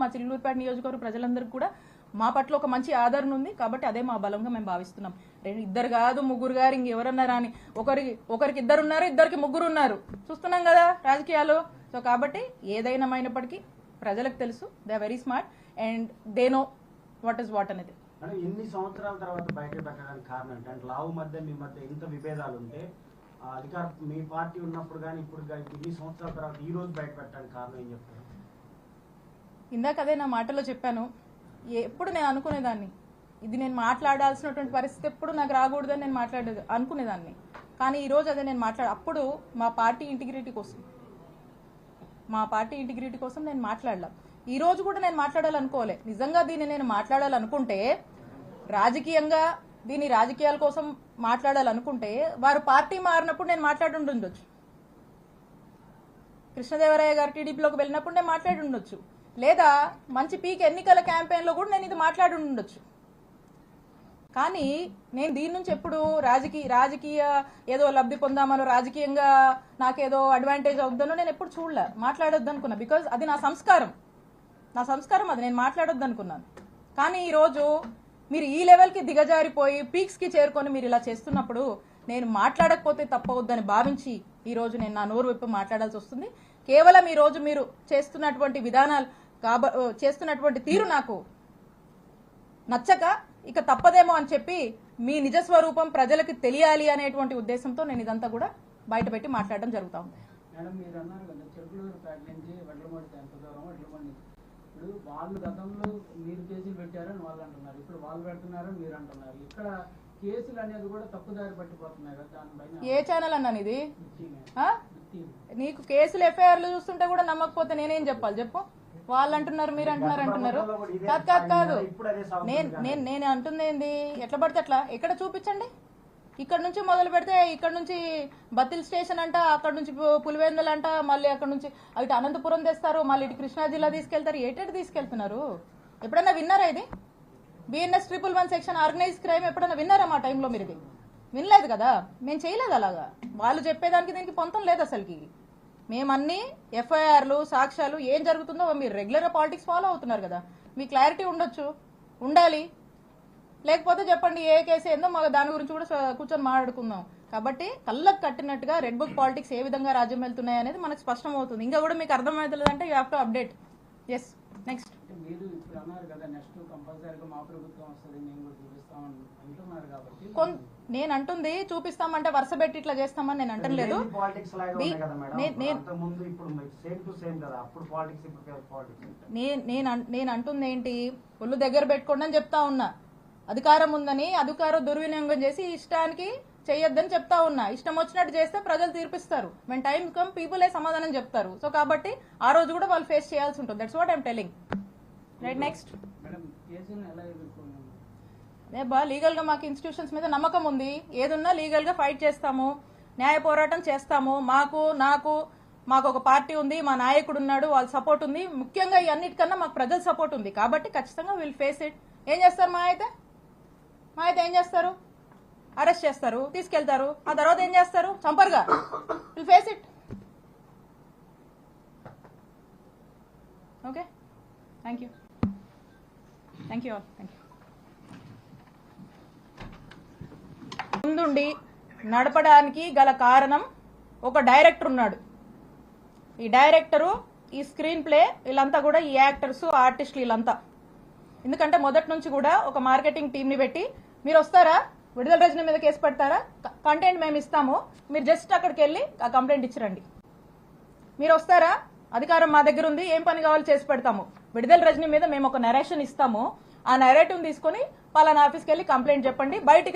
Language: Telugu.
మా చిల్లూరుపేట నియోజకవర్గ ప్రజలందరికీ కూడా మా పట్ల ఒక మంచి ఆదరణ ఉంది కాబట్టి అదే మా బలంగా మేము భావిస్తున్నాం. ఇద్దరు కాదు ముగ్గురు గారు ఇంకెవరన్నారా అని ఒకరికి ఇద్దరు ఉన్నారు, ఇద్దరికి ముగ్గురు ఉన్నారు, చూస్తున్నాం కదా రాజకీయాలు. సో కాబట్టి ఏదైనామైనప్పటికీ ప్రజలకు తెలుసు, they are very smart and they know what is what అనేది. ఎన్ని సంవత్సరాల తర్వాత బయట పెట్టడానికి కారణం అంటే లావు మధ్య మీ మధ్య ఇంత విభేదాలు ఉంటే అధికారం మీ పార్టీ ఉన్నప్పుడు కానీ ఇప్పుడు కానీ ఇన్ని సంవత్సరాల తర్వాత ఈ రోజు బయట పెట్టడానికి కారణం ఏం చెప్తారు? ఇందాక అదే నా మాటలో చెప్పాను, ఎప్పుడు నేను అనుకునేదాన్ని ఇది నేను మాట్లాడాల్సినటువంటి పరిస్థితి ఎప్పుడు నాకు రాకూడదని నేను అనుకునేదాన్ని. కానీ ఈరోజు అదే నేను అప్పుడు మా పార్టీ ఇంటిగ్రిటీ కోసం నేను మాట్లాడలా. ఈ రోజు కూడా నేను మాట్లాడాలనుకోలే. నిజంగా దీన్ని నేను మాట్లాడాలనుకుంటే రాజకీయంగా దీని రాజకీయాల కోసం మాట్లాడాలనుకుంటే వారు పార్టీ మారినప్పుడు నేను మాట్లాడుండొచ్చు, కృష్ణదేవరాయ గారు టీడీపీలోకి వెళ్ళినప్పుడు నేను మాట్లాడుండొచ్చు, లేదా మంచి పీక్ ఎన్నికల క్యాంపెయిన్లో కూడా నేను ఇది మాట్లాడుండొచ్చు. కానీ నేను దీని నుంచి ఎప్పుడు రాజకీయ ఏదో లబ్ధి పొందామనో రాజకీయంగా నాకేదో అడ్వాంటేజ్ అవుద్దనో నేను ఎప్పుడు చూడలే, మాట్లాడొద్దు అనుకున్నా. బికాజ్ అది నా సంస్కారం అది, నేను మాట్లాడొద్దు అనుకున్నాను. కానీ ఈరోజు మీరు ఈ లెవెల్కి దిగజారిపోయి పీక్స్కి చేరుకొని మీరు ఇలా చేస్తున్నప్పుడు నేను మాట్లాడకపోతే తప్పవద్దని భావించి ఈరోజు నేను నా నోరు విప్పి మాట్లాడాల్సి వస్తుంది. కేవలం ఈరోజు మీరు చేస్తున్నటువంటి విధానాలు చేస్తున్నటువంటి తీరు నాకు నచ్చక ఇక తప్పదేమో అని చెప్పి మీ నిజస్వరూపం ప్రజలకు తెలియాలి అనేటువంటి ఉద్దేశంతో నేను ఇదంతా కూడా బయటపెట్టి మాట్లాడడం జరుగుతూ ఉంది. మేడం మీరు అన్నారు కదా చెరుకులూరుపేట నుంచి వడ్లమూడి ఎంత దూరం వడ్లమూడి, ఇప్పుడు వాళ్ళు గతంలో మీరు కేసులు పెట్టారని వాళ్ళు అంటున్నారు, ఇప్పుడు వాళ్ళు పెడుతున్నారని మీరు అంటున్నారు. ఇక్కడ కేసులు అనేది కూడా తప్పుదారి పట్టిపోతున్నాయి కదా, దానిపైన ఏ ఛానల్ అన్నాను ఇది? నీకు కేసులు ఎఫ్ఐఆర్లు చూస్తుంటే కూడా నమ్మకపోతే నేనేం చెప్పాలి చెప్పు? వాళ్ళు అంటున్నారు మీరు అంటున్నారు. కాదు నేను అంటుంది ఏంది? ఎట్లా పడితే అట్లా ఎక్కడ చూపించండి. ఇక్కడ నుంచి మొదలు పెడితే ఇక్కడ నుంచి బత్తిల్ స్టేషన్ అంట, అక్కడ నుంచి పులివెందులు అంట, మళ్ళీ అక్కడ నుంచి ఇటు అనంతపురం తెస్తారు, మళ్ళీ ఇటు కృష్ణా జిల్లా తీసుకెళ్తారు. ఏటెటు తీసుకెళ్తున్నారు? ఎప్పుడన్నా విన్నారా ఇది? BNS 111 సెక్షన్ ఆర్గనైజ్ క్రైమ్ ఎప్పుడన్నా విన్నారా మా టైంలో? మీరు ఇది వినలేదు కదా, మేము చేయలేదు అలాగా. వాళ్ళు చెప్పేదానికి దీనికి పొంతం లేదు అసలుకి. మేమన్నీ ఎఫ్ఐఆర్లు సాక్ష్యాలు ఏం జరుగుతుందో మీరు రెగ్యులర్గా పాలిటిక్స్ ఫాలో అవుతున్నారు కదా, మీ క్లారిటీ ఉండాలి. లేకపోతే చెప్పండి ఏ కేసు ఏందో మాకు దాని గురించి కూడా కూర్చొని మాట్లాడుకుందాం. కాబట్టి కళ్ళకు కట్టినట్టుగా రెడ్ బుక్ పాలిటిక్స్ ఏ విధంగా రాజ్యం వెళ్తున్నాయి అనేది మనకు స్పష్టం అవుతుంది. ఇంకా కూడా మీకు అర్థమవుతుందంటే you have to update. Yes next మీరు ఇప్పుడు అన్నారు కదా నెక్స్ట్ కంపల్సరీగా మా ప్రభుత్వం వస్తుంది మేము కూడా చూపిస్తామని అంటున్నారు కాబట్టి నేను అంటుంది చూపిస్తామంటే వరుస పెట్టి ఇట్లా చేస్తామని నేను అంటలేదు. నేను అంటుంది ఏంటి, ఒళ్ళు దగ్గర పెట్టుకోండి అని చెప్తా ఉన్నా. అధికారం ఉందని అధికారం దుర్వినియోగం చేసి ఇష్టానికి చేయొద్దని చెప్తా ఉన్నా. ఇష్టం వచ్చినట్టు చేస్తే ప్రజలు తీర్పిస్తారు. వెన్ టైం కమ్ పీపులే సమాధానం చెప్తారు. సో కాబట్టి ఆ రోజు కూడా వాళ్ళు ఫేస్ చేయాల్సి ఉంటుంది. That's what I'm telling. Right next. అదే బా లీగల్ గా మాకు ఇన్స్టిట్యూషన్స్ మీద నమ్మకం ఉంది. ఏదున్నా లీగల్ గా ఫైట్ చేస్తాము, న్యాయ పోరాటం చేస్తాము. మాకు ఒక పార్టీ ఉంది, మా నాయకుడు ఉన్నాడు, వాళ్ళ సపోర్ట్ ఉంది. ముఖ్యంగా ఈ అన్నిటికన్నా మాకు ప్రజల సపోర్ట్ ఉంది కాబట్టి ఖచ్చితంగా విల్ ఫేస్ ఇట్. ఏం చేస్తారు మా అయితే ఏం చేస్తారు? అరెస్ట్ చేస్తారు, తీసుకెళ్తారు. ఆ తర్వాత ఏం చేస్తారు? చంపరుగా. Will face it. Okay, thank you all. Thank you. ముందుండి నడపడానికి గల కారణం ఒక డైరెక్టర్ ఉన్నాడు. ఈ డైరెక్టరు, ఈ స్క్రీన్ ప్లే, వీళ్ళంతా కూడా ఈ యాక్టర్స్ ఆర్టిస్టులు వీళ్ళంతా. ఎందుకంటే మొదటి నుంచి కూడా ఒక మార్కెటింగ్ టీంని పెట్టి మీరు వస్తారా, విడుదల రజనీ మీద కేసు పెడతారా, కంటెంట్ మేము ఇస్తాము, మీరు జస్ట్ అక్కడికి వెళ్ళి ఆ కంప్లైంట్ ఇచ్చిరండి. మీరు వస్తారా, అధికారం మా దగ్గర ఉంది, ఏం పని కావాలో చేసి పెడతాము, విడుదల రజనీ మీద మేము ఒక నరేషన్ ఇస్తాము, ఆ నరేటివ్ తీసుకుని పలానా ఆఫీస్కి వెళ్ళి కంప్లైంట్ చెప్పండి, బయటికి